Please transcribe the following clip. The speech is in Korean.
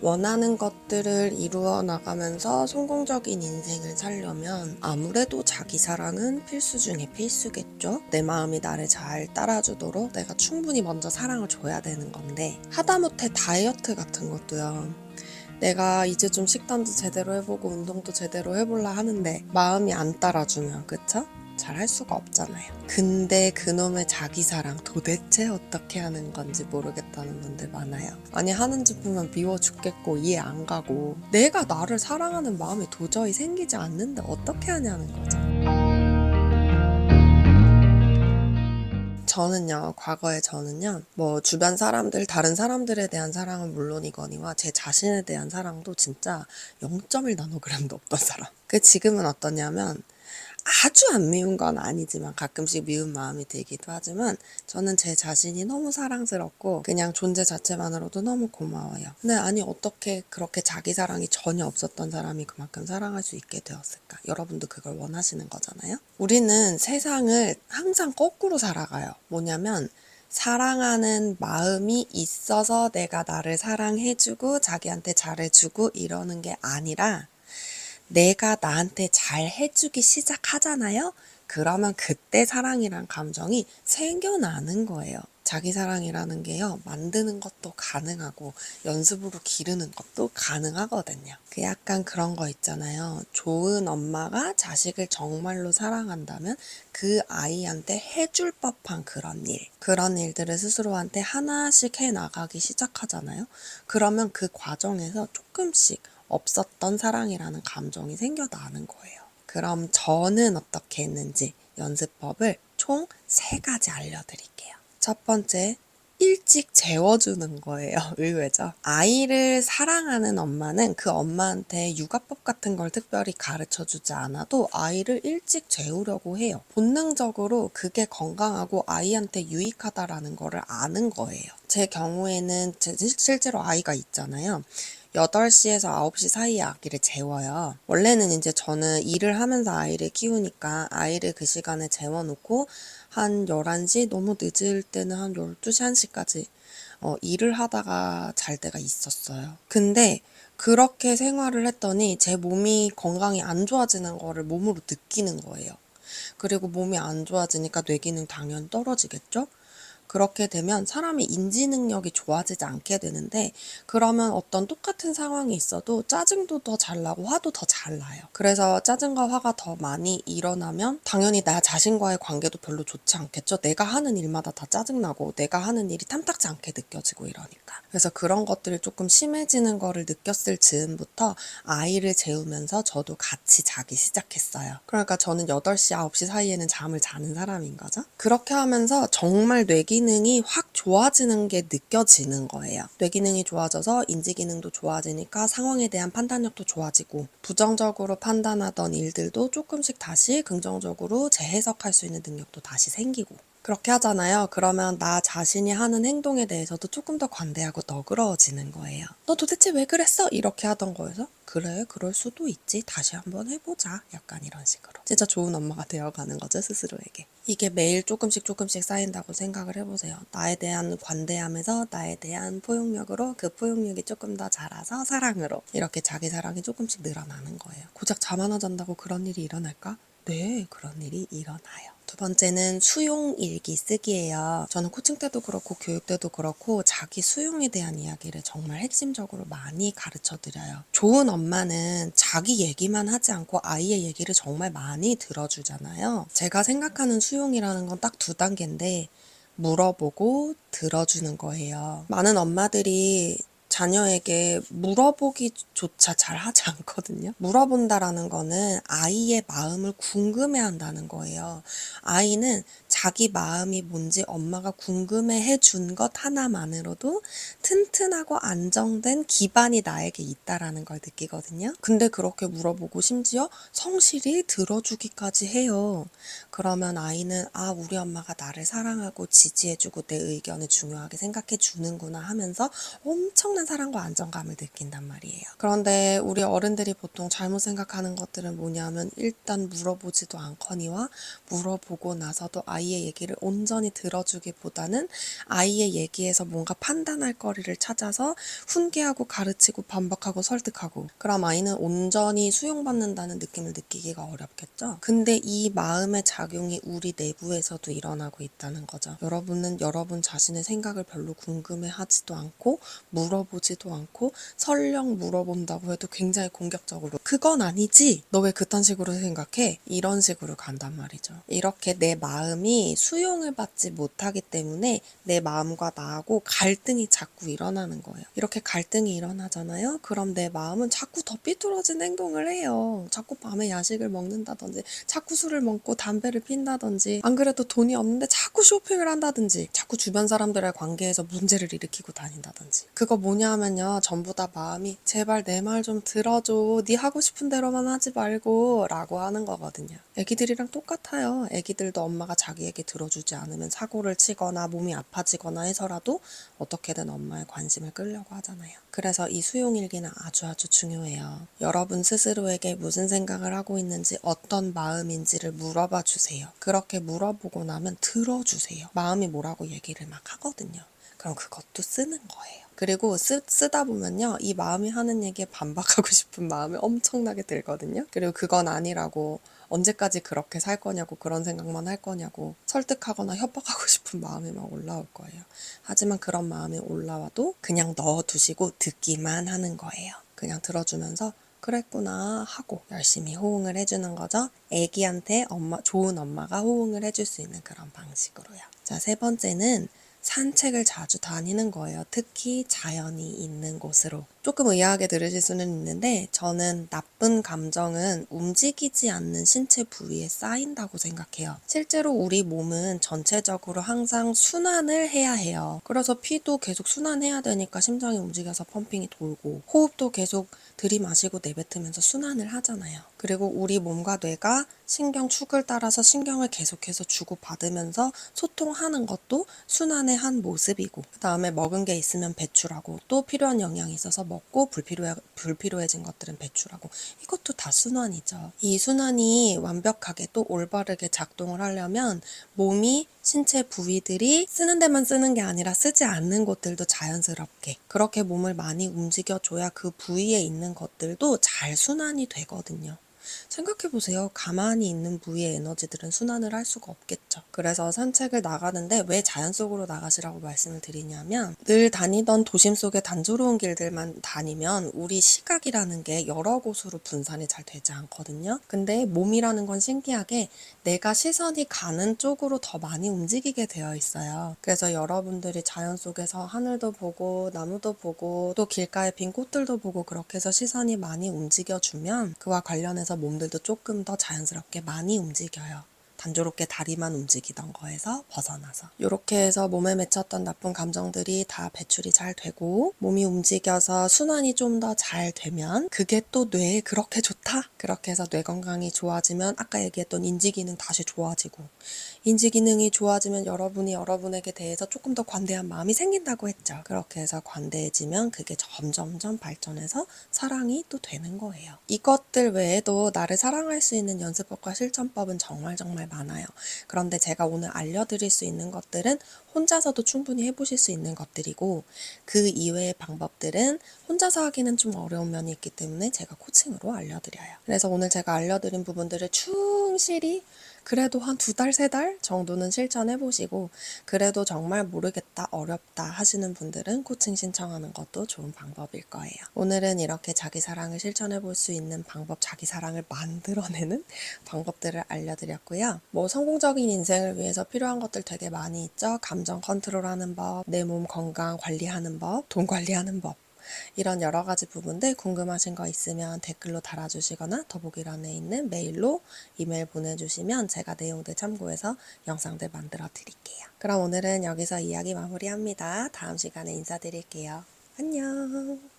원하는 것들을 이루어 나가면서 성공적인 인생을 살려면 아무래도 자기 사랑은 필수 중에 필수겠죠? 내 마음이 나를 잘 따라주도록 내가 충분히 먼저 사랑을 줘야 되는 건데, 하다못해 다이어트 같은 것도요. 내가 이제 좀 식단도 제대로 해보고 운동도 제대로 해볼라 하는데 마음이 안 따라주면, 그쵸? 잘 할 수가 없잖아요. 근데 그놈의 자기사랑 도대체 어떻게 하는 건지 모르겠다는 분들 많아요. 아니, 하는지 보면 미워 죽겠고 이해 안 가고, 내가 나를 사랑하는 마음이 도저히 생기지 않는데 어떻게 하냐는 거죠. 과거에 저는요, 주변 사람들, 다른 사람들에 대한 사랑은 물론이거니와 제 자신에 대한 사랑도 진짜 0.1 나노그램도 없던 사람. 지금은 어떠냐면, 아주 안 미운 건 아니지만 가끔씩 미운 마음이 들기도 하지만, 저는 제 자신이 너무 사랑스럽고 그냥 존재 자체만으로도 너무 고마워요. 근데 아니, 어떻게 그렇게 자기 사랑이 전혀 없었던 사람이 그만큼 사랑할 수 있게 되었을까? 여러분도 그걸 원하시는 거잖아요. 우리는 세상을 항상 거꾸로 살아가요. 뭐냐면, 사랑하는 마음이 있어서 내가 나를 사랑해주고 자기한테 잘해주고 이러는 게 아니라, 내가 나한테 잘 해주기 시작하잖아요? 그러면 그때 사랑이란 감정이 생겨나는 거예요. 자기 사랑이라는 게요, 만드는 것도 가능하고 연습으로 기르는 것도 가능하거든요. 약간 그런 거 있잖아요. 좋은 엄마가 자식을 정말로 사랑한다면 그 아이한테 해줄 법한 그런 일들을 스스로한테 하나씩 해나가기 시작하잖아요. 그러면 그 과정에서 조금씩 없었던 사랑이라는 감정이 생겨나는 거예요. 그럼 저는 어떻게 했는지 연습법을 총 3가지 알려드릴게요. 첫 번째, 일찍 재워주는 거예요. 의외죠? 아이를 사랑하는 엄마는 그 엄마한테 육아법 같은 걸 특별히 가르쳐주지 않아도 아이를 일찍 재우려고 해요. 본능적으로 그게 건강하고 아이한테 유익하다라는 거를 아는 거예요. 제 경우에는 실제로 아이가 있잖아요. 8시에서 9시 사이에 아기를 재워요. 원래는 이제 저는 일을 하면서 아이를 키우니까 아이를 그 시간에 재워놓고 한 11시, 너무 늦을 때는 한 12시, 1시까지 일을 하다가 잘 때가 있었어요. 근데 그렇게 생활을 했더니 제 몸이 건강이 안 좋아지는 거를 몸으로 느끼는 거예요. 그리고 몸이 안 좋아지니까 뇌기능 당연히 떨어지겠죠? 그렇게 되면 사람이 인지 능력이 좋아지지 않게 되는데, 그러면 어떤 똑같은 상황이 있어도 짜증도 더 잘 나고 화도 더 잘 나요. 그래서 짜증과 화가 더 많이 일어나면 당연히 나 자신과의 관계도 별로 좋지 않겠죠. 내가 하는 일마다 다 짜증나고 내가 하는 일이 탐탁지 않게 느껴지고 이러니까. 그래서 그런 것들이 조금 심해지는 거를 느꼈을 즈음부터 아이를 재우면서 저도 같이 자기 시작했어요. 그러니까 저는 8시, 9시 사이에는 잠을 자는 사람인 거죠. 그렇게 하면서 정말 뇌기능이 확 좋아지는 게 느껴지는 거예요. 뇌기능이 좋아져서 인지기능도 좋아지니까 상황에 대한 판단력도 좋아지고, 부정적으로 판단하던 일들도 조금씩 다시 긍정적으로 재해석할 수 있는 능력도 다시 생기고, 그렇게 하잖아요. 그러면 나 자신이 하는 행동에 대해서도 조금 더 관대하고 너그러워지는 거예요. 너 도대체 왜 그랬어? 이렇게 하던 거에서 그래, 그럴 수도 있지. 다시 한번 해보자. 약간 이런 식으로. 진짜 좋은 엄마가 되어가는 거죠, 스스로에게. 이게 매일 조금씩 쌓인다고 생각을 해보세요. 나에 대한 관대함에서 나에 대한 포용력으로, 그 포용력이 조금 더 자라서 사랑으로, 이렇게 자기 사랑이 조금씩 늘어나는 거예요. 고작 잠 하나 잔다고 그런 일이 일어날까? 네, 그런 일이 일어나요. 두 번째는 수용 일기 쓰기예요. 저는 코칭 때도 그렇고 교육 때도 그렇고 자기 수용에 대한 이야기를 정말 핵심적으로 많이 가르쳐 드려요. 좋은 엄마는 자기 얘기만 하지 않고 아이의 얘기를 정말 많이 들어주잖아요. 제가 생각하는 수용이라는 건 딱 2단계인데, 물어보고 들어주는 거예요. 많은 엄마들이 자녀에게 물어보기조차 잘 하지 않거든요. 물어본다라는 거는 아이의 마음을 궁금해한다는 거예요. 아이는 자기 마음이 뭔지 엄마가 궁금해해 준 것 하나만으로도 튼튼하고 안정된 기반이 나에게 있다라는 걸 느끼거든요. 근데 그렇게 물어보고 심지어 성실히 들어주기까지 해요. 그러면 아이는 우리 엄마가 나를 사랑하고 지지해주고 내 의견을 중요하게 생각해 주는구나 하면서 엄청난 편안한 사랑과 안정감을 느낀단 말이에요. 그런데 우리 어른들이 보통 잘못 생각하는 것들은 뭐냐면 일단 물어보지도 않거니와 물어보고 나서도 아이의 얘기를 온전히 들어주기보다는 아이의 얘기에서 뭔가 판단할 거리를 찾아서 훈계하고 가르치고 반박하고 설득하고, 그럼 아이는 온전히 수용받는다는 느낌을 느끼기가 어렵겠죠. 근데 이 마음의 작용이 우리 내부에서도 일어나고 있다는 거죠. 여러분은 여러분 자신의 생각을 별로 궁금해하지도 않고 물어보지도 않고, 설령 물어본다고 해도 굉장히 공격적으로 그건 아니지, 너 왜 그딴 식으로 생각해? 이런 식으로 간단 말이죠. 이렇게 내 마음이 수용을 받지 못하기 때문에 내 마음과 나하고 갈등이 자꾸 일어나는 거예요. 이렇게 갈등이 일어나잖아요. 그럼 내 마음은 자꾸 더 삐뚤어진 행동을 해요. 자꾸 밤에 야식을 먹는다든지, 자꾸 술을 먹고 담배를 핀다든지, 안 그래도 돈이 없는데 자꾸 쇼핑을 한다든지, 자꾸 주변 사람들의 관계에서 문제를 일으키고 다닌다든지. 그거 뭐냐면요, 전부 다 마음이 제발 내 말 좀 들어줘, 네 하고 싶은 대로만 하지 말고 라고 하는 거거든요. 애기들이랑 똑같아요. 애기들도 엄마가 자기 얘기 들어주지 않으면 사고를 치거나 몸이 아파지거나 해서라도 어떻게든 엄마의 관심을 끌려고 하잖아요. 그래서 이 수용일기는 아주 중요해요. 여러분 스스로에게 무슨 생각을 하고 있는지, 어떤 마음인지를 물어봐 주세요. 그렇게 물어보고 나면 들어주세요. 마음이 뭐라고 얘기를 막 하거든요. 그럼 그것도 쓰는 거예요. 그리고 쓰다 보면요, 이 마음이 하는 얘기에 반박하고 싶은 마음이 엄청나게 들거든요. 그리고 그건 아니라고, 언제까지 그렇게 살 거냐고, 그런 생각만 할 거냐고 설득하거나 협박하고 싶은 마음이 막 올라올 거예요. 하지만 그런 마음이 올라와도 그냥 넣어두시고 듣기만 하는 거예요. 그냥 들어주면서 그랬구나 하고 열심히 호응을 해주는 거죠. 애기한테 좋은 엄마가 호응을 해줄 수 있는 그런 방식으로요. 자, 세 번째는 산책을 자주 다니는 거예요. 특히 자연이 있는 곳으로. 조금 의아하게 들으실 수는 있는데, 저는 나쁜 감정은 움직이지 않는 신체 부위에 쌓인다고 생각해요. 실제로 우리 몸은 전체적으로 항상 순환을 해야 해요. 그래서 피도 계속 순환해야 되니까 심장이 움직여서 펌핑이 돌고, 호흡도 계속 들이마시고 내뱉으면서 순환을 하잖아요. 그리고 우리 몸과 뇌가 신경축을 따라서 신경을 계속해서 주고받으면서 소통하는 것도 순환의 한 모습이고, 그 다음에 먹은 게 있으면 배출하고, 또 필요한 영양이 있어서 먹고, 불필요해진 것들은 배출하고, 이것도 다 순환이죠. 이 순환이 완벽하게 또 올바르게 작동을 하려면 몸이, 신체 부위들이 쓰는 데만 쓰는 게 아니라 쓰지 않는 곳들도 자연스럽게 그렇게 몸을 많이 움직여줘야 그 부위에 있는 것들도 잘 순환이 되거든요. 생각해보세요. 가만히 있는 부위의 에너지들은 순환을 할 수가 없겠죠. 그래서 산책을 나가는데 왜 자연 속으로 나가시라고 말씀을 드리냐면, 늘 다니던 도심 속의 단조로운 길들만 다니면 우리 시각이라는 게 여러 곳으로 분산이 잘 되지 않거든요. 근데 몸이라는 건 신기하게 내가 시선이 가는 쪽으로 더 많이 움직이게 되어 있어요. 그래서 여러분들이 자연 속에서 하늘도 보고 나무도 보고 또 길가에 핀 꽃들도 보고 그렇게 해서 시선이 많이 움직여주면 그와 관련해서 몸들도 조금 더 자연스럽게 많이 움직여요. 단조롭게 다리만 움직이던 거에서 벗어나서 이렇게 해서 몸에 맺혔던 나쁜 감정들이 다 배출이 잘 되고 몸이 움직여서 순환이 좀 더 잘 되면 그게 또 뇌에 그렇게 좋다? 그렇게 해서 뇌 건강이 좋아지면 아까 얘기했던 인지 기능 다시 좋아지고, 인지 기능이 좋아지면 여러분이 여러분에게 대해서 조금 더 관대한 마음이 생긴다고 했죠. 그렇게 해서 관대해지면 그게 점점점 발전해서 사랑이 또 되는 거예요. 이것들 외에도 나를 사랑할 수 있는 연습법과 실천법은 정말 많아요. 그런데 제가 오늘 알려드릴 수 있는 것들은 혼자서도 충분히 해보실 수 있는 것들이고, 그 이외의 방법들은 혼자서 하기는 좀 어려운 면이 있기 때문에 제가 코칭으로 알려드려요. 그래서 오늘 제가 알려드린 부분들을 충실히 그래도 한 2달, 3달 정도는 실천해보시고, 그래도 정말 모르겠다, 어렵다 하시는 분들은 코칭 신청하는 것도 좋은 방법일 거예요. 오늘은 이렇게 자기 사랑을 실천해볼 수 있는 방법, 자기 사랑을 만들어내는 방법들을 알려드렸고요. 뭐 성공적인 인생을 위해서 필요한 것들 되게 많이 있죠. 감정 컨트롤하는 법, 내 몸 건강 관리하는 법, 돈 관리하는 법, 이런 여러 가지 부분들 궁금하신 거 있으면 댓글로 달아주시거나 더보기란에 있는 메일로 이메일 보내주시면 제가 내용들 참고해서 영상들 만들어 드릴게요. 그럼 오늘은 여기서 이야기 마무리합니다. 다음 시간에 인사드릴게요. 안녕.